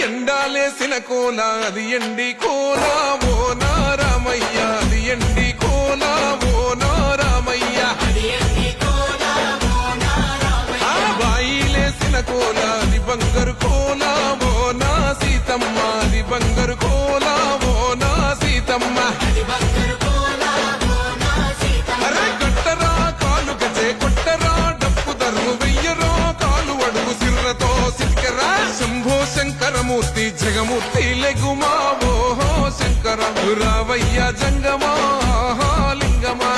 ఎండాలేసిన కోల అది ఎండి కోల ఓ నారామయ్య అది ఎండి కోల ఓ నారామయ్య బాయిలేసిన కోల అది బంగారు కోల ఓ నా సీతమ్మ అది బంగారు కోల ఓ నా సీతమ్మ అరే కట్టరా కాలు గజే కొట్టరా డప్పు దర్రు వెయ్యరో కాలు అడుగు సిర్రతో సిక్కరా శంభో శంకరమూర్తి జగమూర్తి లెగుమా ఓహో శంకర రావయ్య జంగమా లింగమా